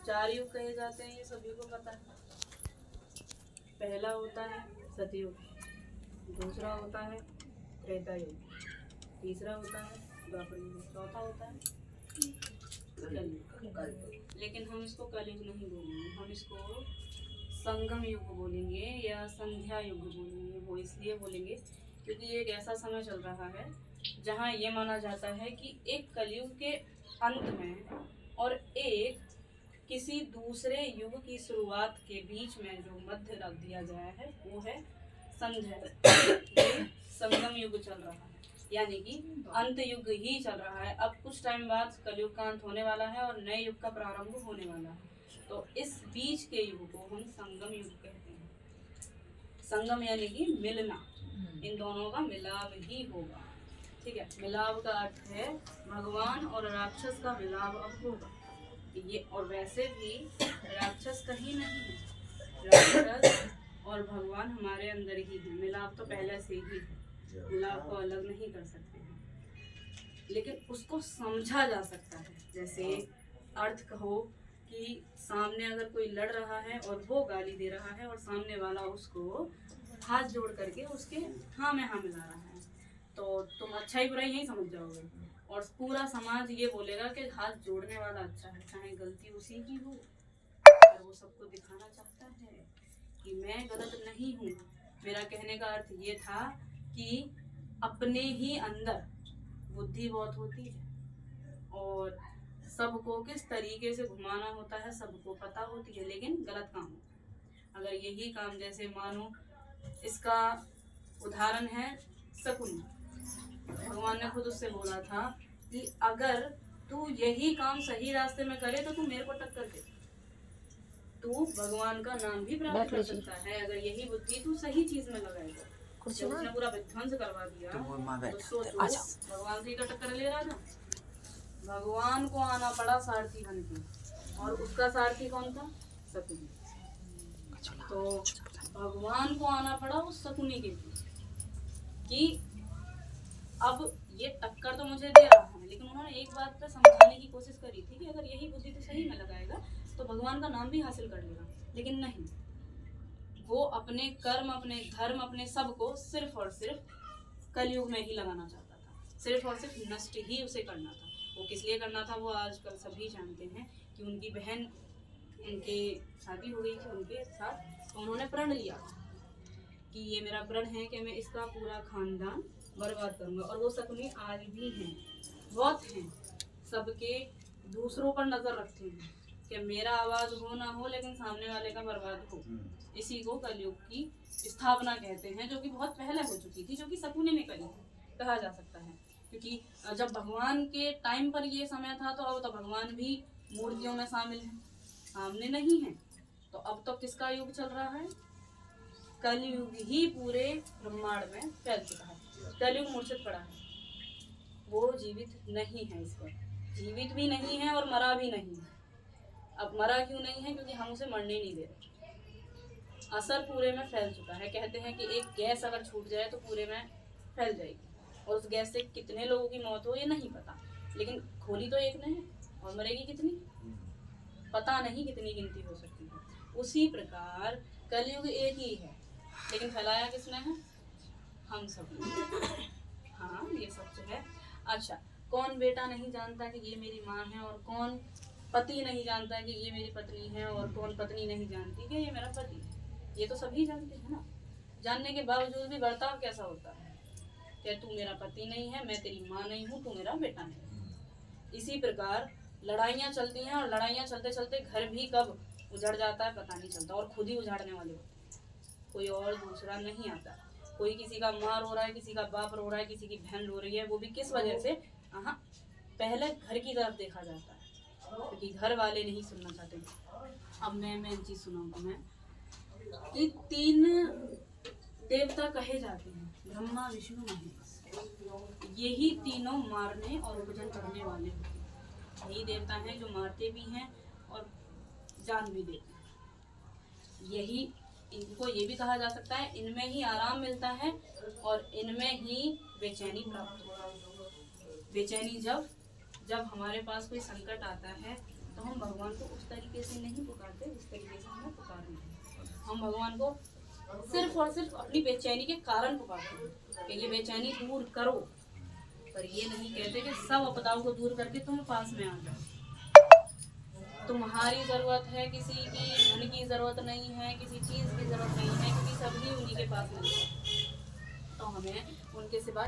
4 युग कहे जाते हैं, ये सभी को पता है। पहला होता है सतयुग, दूसरा होता है त्रेता युग, तीसरा होता है द्वापर युग, चौथा होता है कलयुग। लेकिन हम इसको कलयुग नहीं बोलेंगे, हम इसको संगम युग बोलेंगे या संध्या युग बोलेंगे। वो इसलिए बोलेंगे क्योंकि ये एक ऐसा समय चल रहा है जहाँ ये माना जाता है कि एक कलयुग के अंत में और एक किसी दूसरे युग की शुरुआत के बीच में जो मध्य रख दिया गया है वो है संध्या। ये संगम युग चल रहा है, यानी कि अंत युग ही चल रहा है। अब कुछ टाइम बाद कलयुग का अंत होने वाला है और नए युग का प्रारंभ होने वाला है। तो इस बीच के युग को हम संगम युग कहते हैं। संगम यानी कि मिलना, इन दोनों का मिलाप ही होगा। ठीक है, मिलाप का अर्थ है भगवान और राक्षस का मिलाप अब होगा। ये और वैसे भी राक्षस कहीं नहीं है, राक्षस और भगवान हमारे अंदर ही है। मिलाप तो पहले से ही है, मिलाप को अलग नहीं कर सकते हैं, लेकिन उसको समझा जा सकता है। जैसे अर्थ कहो कि सामने अगर कोई लड़ रहा है और वो गाली दे रहा है और सामने वाला उसको हाथ जोड़ करके उसके हाँ में हाँ मिला रहा है, तो तुम अच्छा ही बुरा यही समझ जाओगे और पूरा समाज ये बोलेगा कि हाथ जोड़ने वाला अच्छा है, चाहे गलती उसी की हो। और वो सबको दिखाना चाहता है कि मैं गलत नहीं हूँ। मेरा कहने का अर्थ ये था कि अपने ही अंदर बुद्धि बहुत होती है और सबको किस तरीके से घुमाना होता है सबको पता होती है, लेकिन गलत काम होता है। अगर यही काम, जैसे मानो इसका उदाहरण है शकुनी, भगवान ने खुद उससे बोला था कि अगर तू यही काम सही रास्ते में करे तो तू मेरे को टक्कर दे, तू भगवान का नाम भी प्राप्त कर सकता है अगर यही बुद्धि तू सही चीज में लगाएगा। जब उसने पूरा विध्वंस करवा दिया तो सोचो भगवान से ही तो टक्कर ले रहा था। भगवान को आना पड़ा सारथी बन के, और उसका सारथी कौन था? शकुनी। तो भगवान को आना पड़ा उस शकुनी के लिए कि अब ये टक्कर तो मुझे दे रहा है, लेकिन उन्होंने एक बात पर समझाने की कोशिश करी थी कि अगर यही बुद्धि तो सही में लगाएगा तो भगवान का नाम भी हासिल कर लेगा। लेकिन नहीं, वो अपने कर्म, अपने धर्म, अपने सब को सिर्फ और सिर्फ कलयुग में ही लगाना चाहता था, सिर्फ और सिर्फ नष्ट ही उसे करना था। वो किस लिए करना था वो आजकल सभी जानते हैं कि उनकी बहन, उनके शादी हो गई थी उनके साथ, तो उन्होंने प्रण लिया कि ये मेरा प्रण है कि मैं इसका पूरा खानदान बर्बाद करूंगा। और वो शकुनी आज भी हैं, बहुत हैं, सबके दूसरों पर नजर रखते हैं कि मेरा आवाज हो ना हो लेकिन सामने वाले का बर्बाद हो। इसी को कलयुग की स्थापना कहते हैं, जो कि बहुत पहले हो चुकी थी, जो कि शकुनी ने करी थी कहा जा सकता है। क्योंकि जब भगवान के टाइम पर ये समय था तो अब तो भगवान भी मूर्तियों में शामिल है, सामने नहीं है। तो अब तो किसका युग चल रहा है? कलयुग ही पूरे ब्रह्मांड में फैल चुका है। कलयुग मूर्छित पड़ा है, वो जीवित नहीं है, इस पर जीवित भी नहीं है और मरा भी नहीं है। अब मरा क्यों नहीं है? क्योंकि हम उसे मरने नहीं दे रहे। असर पूरे में फैल चुका है। कहते हैं कि एक गैस अगर छूट जाए तो पूरे में फैल जाएगी, और उस गैस से कितने लोगों की मौत हो ये नहीं पता, लेकिन खोली तो एक ने है और मरेगी कितनी पता नहीं, कितनी गिनती हो सकती है। उसी प्रकार कलयुग एक ही है, लेकिन फैलाया किसने है? हम सब ने। हाँ, ये सच है। अच्छा, कौन बेटा नहीं जानता कि ये मेरी माँ है, और कौन पति नहीं जानता कि ये मेरी पत्नी है, और कौन पत्नी नहीं जानती कि ये मेरा पति है? ये तो सभी जानते हैं ना। जानने के बावजूद भी बर्ताव कैसा होता है कि तू मेरा पति नहीं है, मैं तेरी माँ नहीं हूँ, तू मेरा बेटा नहीं है। इसी प्रकार लड़ाइयाँ चलती हैं, और लड़ाइयाँ चलते चलते घर भी कब उजड़ जाता है पता नहीं चलता, और खुद ही उजाड़ने वाले होते हैं, कोई और दूसरा नहीं आता। कोई किसी का माँ रो रहा है, किसी का बाप रो रहा है, किसी की बहन रो रही है, वो भी किस वजह से? हाँ, पहले घर की तरफ देखा जाता है, क्योंकि घर वाले नहीं सुनना चाहते। अब मैं चीज सुनाऊँ तुम्हें कि 3 देवता कहे जाते हैं, ब्रह्मा विष्णु महेश। यही तीनों मारने और उपजन करने वाले होते हैं। यही देवता हैं जो मारते भी हैं और जान भी देते हैं। यही, इनको ये भी कहा जा सकता है इनमें ही आराम मिलता है और इनमें ही बेचैनी प्राप्त होती है। बेचैनी जब हमारे पास कोई संकट आता है, तो हम भगवान को उस तरीके से नहीं पुकारते जिस तरीके से हमें पुकारना है। हम भगवान को सिर्फ और सिर्फ अपनी बेचैनी के कारण पुकारते हैं कि ये बेचैनी दूर करो, पर ये नहीं कहते कि सब आपदाओं को दूर करके तुम पास में आ जाओ। तुम्हारी जरूरत है, किसी की धन की जरूरत नहीं है, किसी चीज की जरूरत नहीं है, क्योंकि सभी उन्हीं के पास मिलता है। तो हमें उनके सिवा